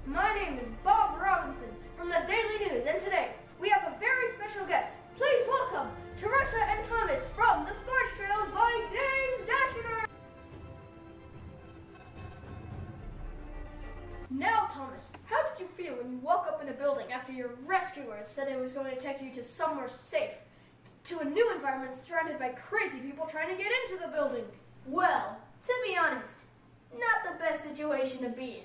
My name is Bob Robinson from the Daily News, and today we have a very special guest. Please welcome Teresa and Thomas from the Scorch Trails by James Dashner. Now, Thomas, how did you feel when you woke up in a building after your rescuers said it was going to take you to somewhere safe, to a new environment surrounded by crazy people trying to get into the building? Well, to be honest, not the best situation to be in.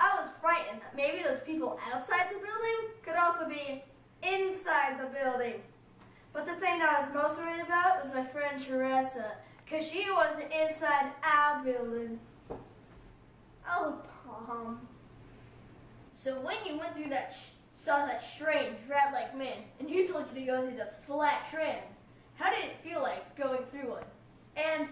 I was frightened that maybe those people outside the building could also be inside the building. But the thing that I was most worried about was my friend Teresa, because she wasn't inside our building. Oh, Palm. So when you went through that, saw that strange rat-like man, and he told you to go through the flat trans, how did it feel like going through one? And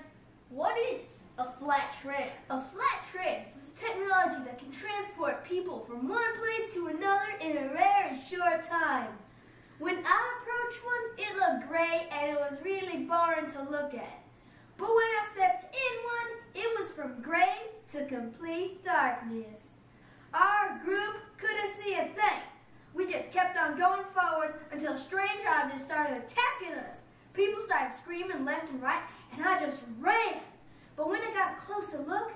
what is a flat trans? A flat trans is technology that can transport people from one place to another in a very short time. When I approached one, it looked gray and it was really boring to look at. But when I stepped in one, it was from gray to complete darkness. Our group couldn't see a thing. We just kept on going forward until strange objects started attacking us. People started screaming left and right, and I just ran. But when I got a closer look,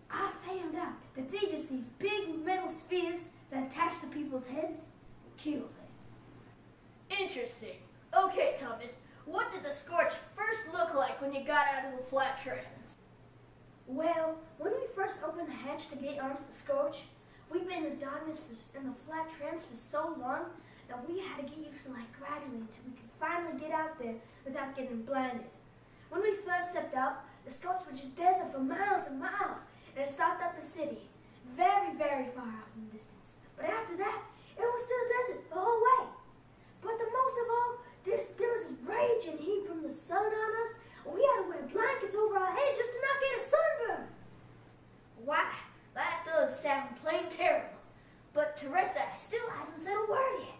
I found out that they're just these big metal spheres that attach to people's heads and kill them. Interesting. Okay, Thomas, what did the Scorch first look like when you got out of the flat trans? Well, when we first opened the hatch to get onto the Scorch, we'd been in darkness in the flat trans for so long that we had to get used to light gradually until we could finally get out there without getting blinded. When we first stepped out, the Scorch was just desert for miles and miles, and it stopped at the city, very, very far off in the distance. But after that, it was still desert the whole way. But the most of all, there was this raging heat from the sun on us, and we had to wear blankets over our heads just to not get a sunburn. Wow, that does sound plain terrible. But Teresa still hasn't said a word yet.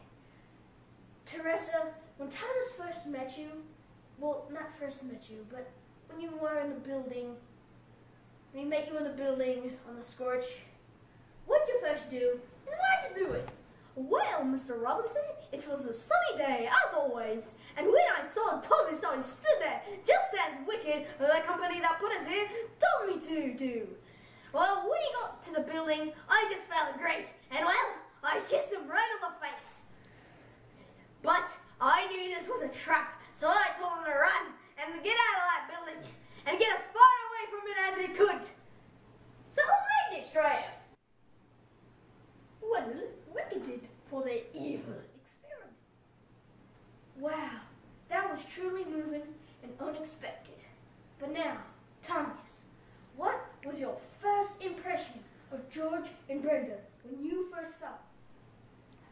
Teresa, when Thomas first met you, well, not first met you, but when you were in the building, when he met you in the building on the Scorch, what'd you first do, and why'd you do it? Well, Mr. Robinson, it was a sunny day, as always, and when I saw Thomas, I stood there, just as wicked the company that put us here told me to do. Well, when he got to the building, I just felt great, and well, I kissed him right on the face. But I knew this was a trap, so I told him to run and to get out of that building and get as far away from it as he could. So who made this trap? Well, we did for the evil experiment. Wow, that was truly moving and unexpected. But now, Thomas, what was your first impression of George and Brenda when you first saw them?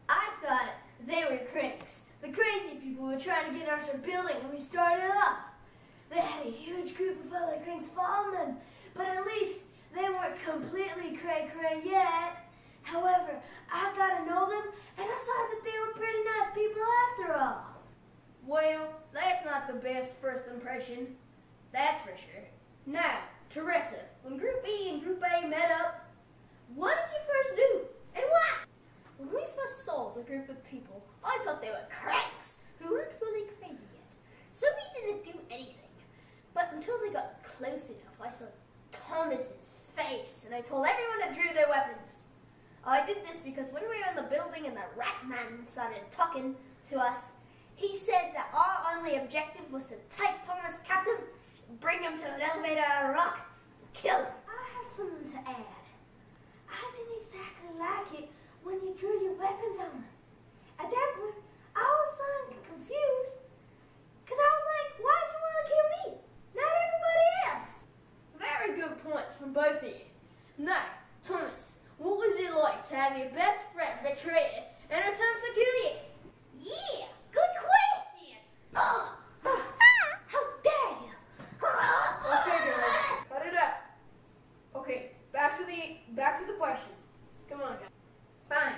I thought they were cranks. The crazy people were trying to get into the building when we started off. They had a huge group of other cranks following them, but at least they weren't completely cray-cray yet. However, I got to know them, and I saw that they were pretty nice people after all. Well, that's not the best first impression, that's for sure. Now, Teresa, when Group E and Group A met up, what did you first do, and why? When we first saw the group of people, I thought they were cranks who weren't fully crazy yet, so we didn't do anything. But until they got close enough, I saw Thomas's face, and I told everyone to draw their weapons. I did this because when we were in the building and the rat man started talking to us, he said that our only objective was to take Thomas captive, bring him to an elevator out of rock, and kill him. I have something to add. I didn't exactly like it when you drew your weapons on us. At that point, I was so confused, because I was like, why'd you want to kill me? Not everybody else. Very good points from both of you. Now, Thomas, what was it like to have your best friend betray you and attempt to kill you? Yeah, good question. How dare you? Okay, guys, cut it out. Okay, back to the question. Come on, guys. Fine.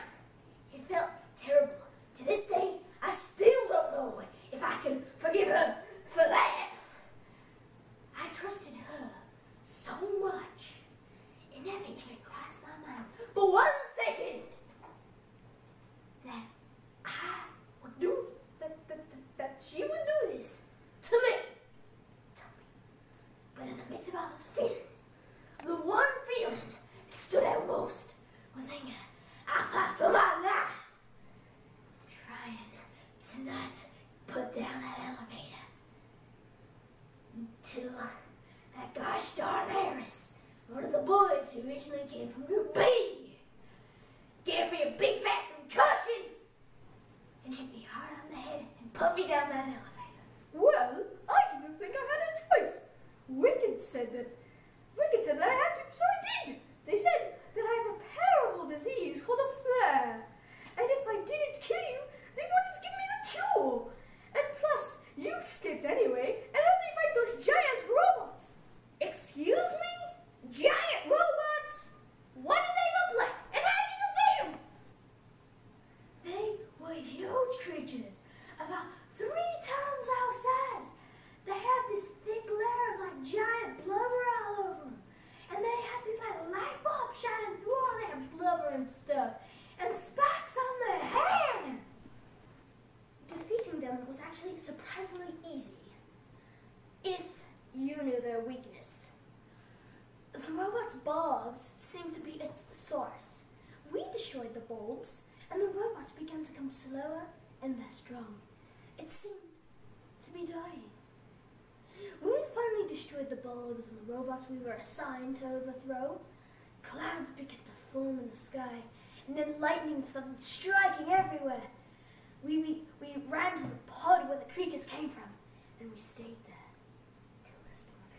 It felt terrible. To this day, I still don't know if I can forgive her for that. I trusted her so much. It never even crossed my mind for 1 second Yeah. And if I didn't kill you, they wanted to give me the cure. And plus, you escaped anyway and helped me fight those giant robots. Excuse me? Giant robots? What did they look like? And how did you defeat them? They were huge creatures, about 3 times our size. They had this thick layer of like giant blubber all over them. And they had these like light bulbs shining through all that blubber and stuff. And spikes on their hands. Defeating them was actually surprisingly easy, if you knew their weakness. The robot's bulbs seemed to be its source. We destroyed the bulbs, and the robots began to come slower and less strong. It seemed to be dying. When we finally destroyed the bulbs and the robots we were assigned to overthrow, clouds began to form in the sky, and then lightning started striking everywhere. We ran to the pod where the creatures came from, and we stayed there till the storm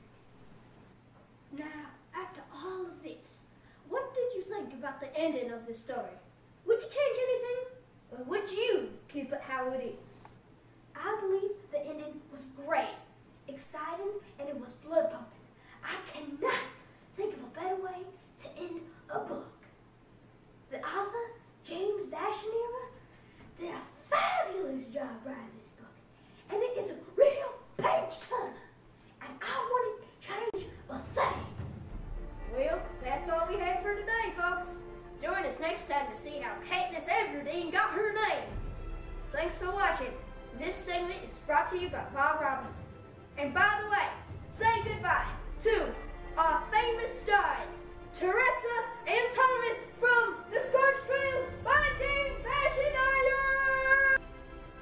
ended. Now, after all of this, what did you think about the ending of this story? Would you change anything, or would you keep it how it is? I believe the ending was great, exciting, and it was blood pumping. I cannot think of a better way to end a book. The author, James Dashanira, did a fabulous job writing this book, and it is a real page-turner, and I wouldn't change a thing. Well, that's all we have for today, folks. Join us next time to see how Katniss Everdeen got her name. Thanks for watching. This segment is brought to you by Bob Robinson. And by the way, say goodbye to our famous stars, Teresa and Thomas from the Scorch Trails by James Fashion.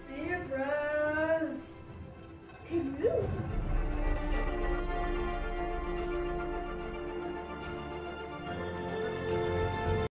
See you, bros.